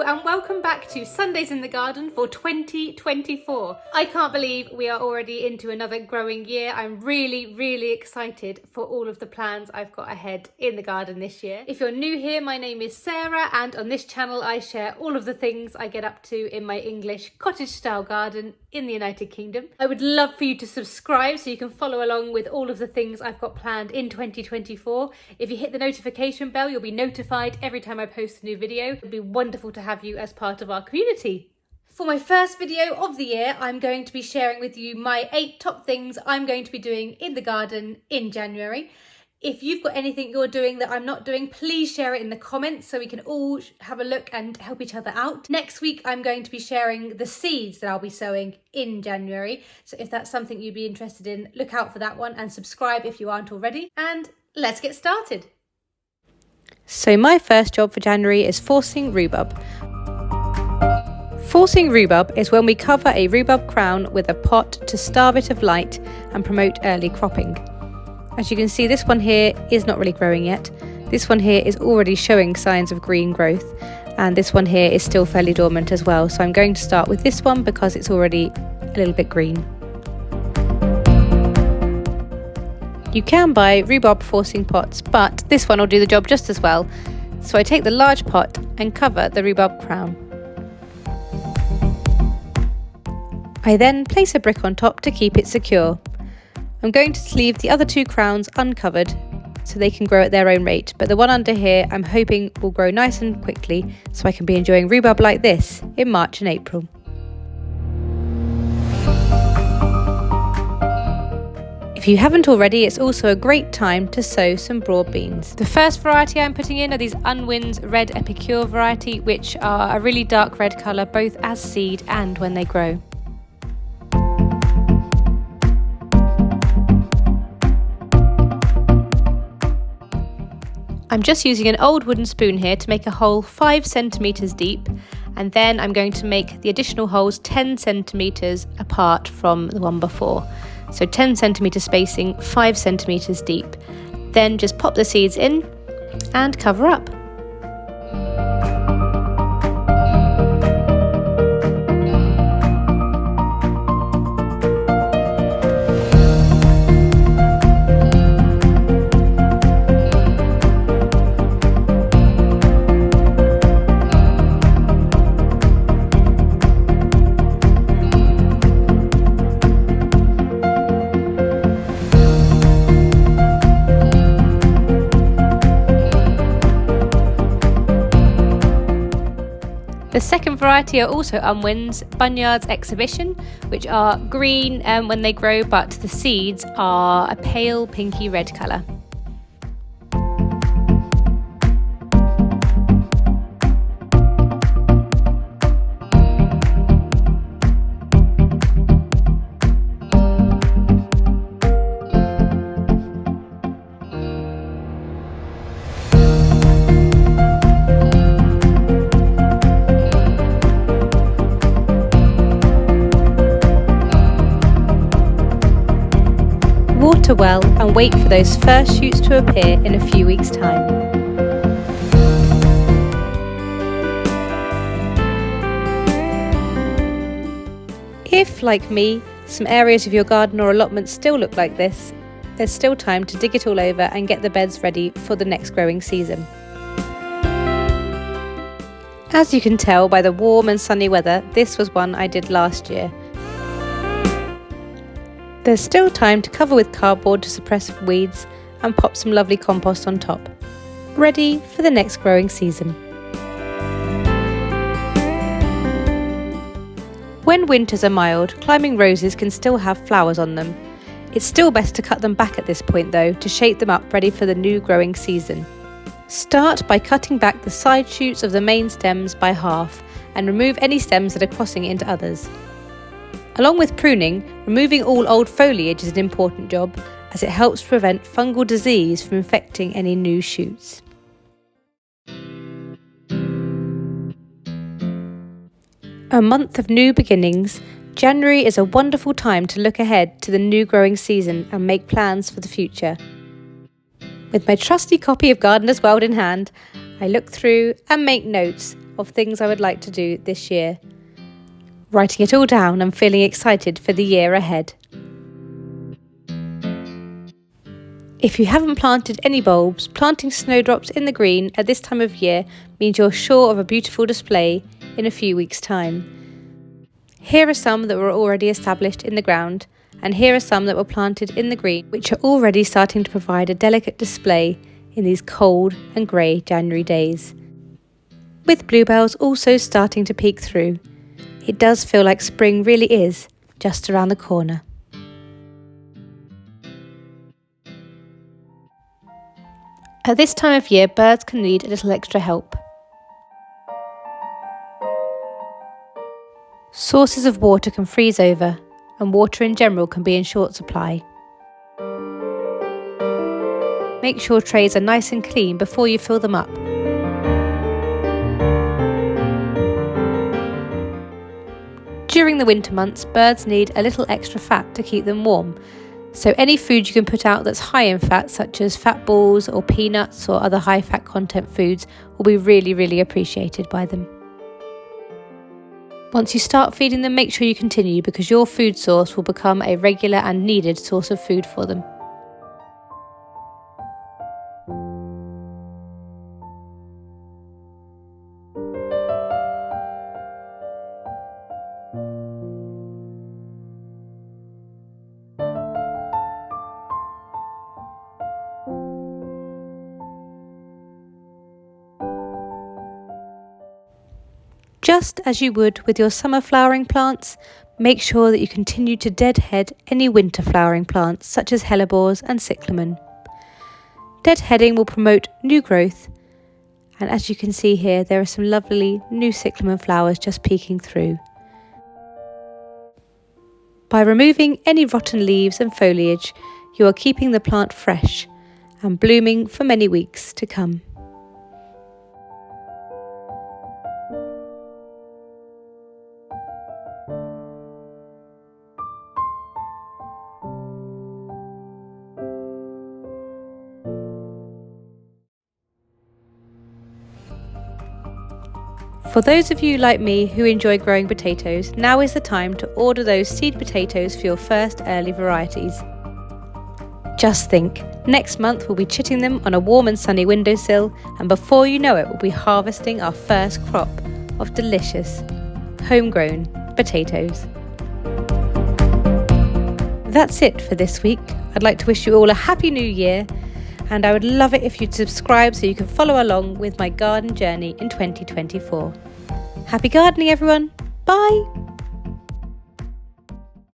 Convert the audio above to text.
Hello and welcome back to Sundays in the Garden for 2024. I can't believe we are already into another growing year. I'm really excited for all of the plans I've got ahead in the garden this year. If you're new here, my name is Sarah and on this channel I share all of the things I get up to in my English cottage style garden in the United Kingdom. I would love for you to subscribe so you can follow along with all of the things I've got planned in 2024. If you hit the notification bell, you'll be notified every time I post a new video. It'd be wonderful to have you as part of our community. For my first video of the year, I'm going to be sharing with you my 8 top things I'm going to be doing in the garden in January. If you've got anything you're doing that I'm not doing, please share it in the comments so we can all have a look and help each other out. Next week, I'm going to be sharing the seeds that I'll be sowing in January. So if that's something you'd be interested in, look out for that one and subscribe if you aren't already. And let's get started. So my first job for January is forcing rhubarb. Forcing rhubarb is when we cover a rhubarb crown with a pot to starve it of light and promote early cropping. As you can see, this one here is not really growing yet. This one here is already showing signs of green growth, and this one here is still fairly dormant as well. So I'm going to start with this one because it's already a little bit green. You can buy rhubarb forcing pots, but this one will do the job just as well. So I take the large pot and cover the rhubarb crown. I then place a brick on top to keep it secure. I'm going to leave the other 2 crowns uncovered so they can grow at their own rate, but the one under here I'm hoping will grow nice and quickly so I can be enjoying rhubarb like this in March and April. If you haven't already, it's also a great time to sow some broad beans. The first variety I'm putting in are these Unwin's Red Epicure variety, which are a really dark red colour both as seed and when they grow. I'm just using an old wooden spoon here to make a hole 5 centimetres deep, and then I'm going to make the additional holes 10 centimetres apart from the one before. So 10 centimetre spacing, 5 centimetres deep. Then just pop the seeds in and cover up. The second variety are also Unwin's Bunyard's Exhibition, which are green when they grow, but the seeds are a pale pinky red colour. Water well and wait for those first shoots to appear in a few weeks' time. If, like me, some areas of your garden or allotment still look like this, there's still time to dig it all over and get the beds ready for the next growing season. As you can tell by the warm and sunny weather, this was one I did last year. There's still time to cover with cardboard to suppress weeds and pop some lovely compost on top. Ready for the next growing season. When winters are mild, climbing roses can still have flowers on them. It's still best to cut them back at this point though, to shape them up ready for the new growing season. Start by cutting back the side shoots of the main stems by half and remove any stems that are crossing into others. Along with pruning, removing all old foliage is an important job as it helps prevent fungal disease from infecting any new shoots. A month of new beginnings, January is a wonderful time to look ahead to the new growing season and make plans for the future. With my trusty copy of Gardener's World in hand, I look through and make notes of things I would like to do this year, writing it all down and feeling excited for the year ahead. If you haven't planted any bulbs, planting snowdrops in the green at this time of year means you're sure of a beautiful display in a few weeks' time. Here are some that were already established in the ground, and here are some that were planted in the green, which are already starting to provide a delicate display in these cold and grey January days. With bluebells also starting to peek through, it does feel like spring really is just around the corner. At this time of year, birds can need a little extra help. Sources of water can freeze over, and water in general can be in short supply. Make sure trays are nice and clean before you fill them up. During the winter months, birds need a little extra fat to keep them warm. So any food you can put out that's high in fat, such as fat balls or peanuts or other high fat content foods, will be really appreciated by them. Once you start feeding them, make sure you continue, because your food source will become a regular and needed source of food for them. Just as you would with your summer flowering plants, make sure that you continue to deadhead any winter flowering plants such as hellebores and cyclamen. Deadheading will promote new growth, and as you can see here, there are some lovely new cyclamen flowers just peeking through. By removing any rotten leaves and foliage, you are keeping the plant fresh and blooming for many weeks to come. For those of you like me who enjoy growing potatoes, now is the time to order those seed potatoes for your first early varieties. Just think, next month we'll be chitting them on a warm and sunny windowsill, and before you know it, we'll be harvesting our first crop of delicious, homegrown potatoes. That's it for this week. I'd like to wish you all a happy new year, and I would love it if you'd subscribe so you can follow along with my garden journey in 2024. Happy gardening, everyone! Bye!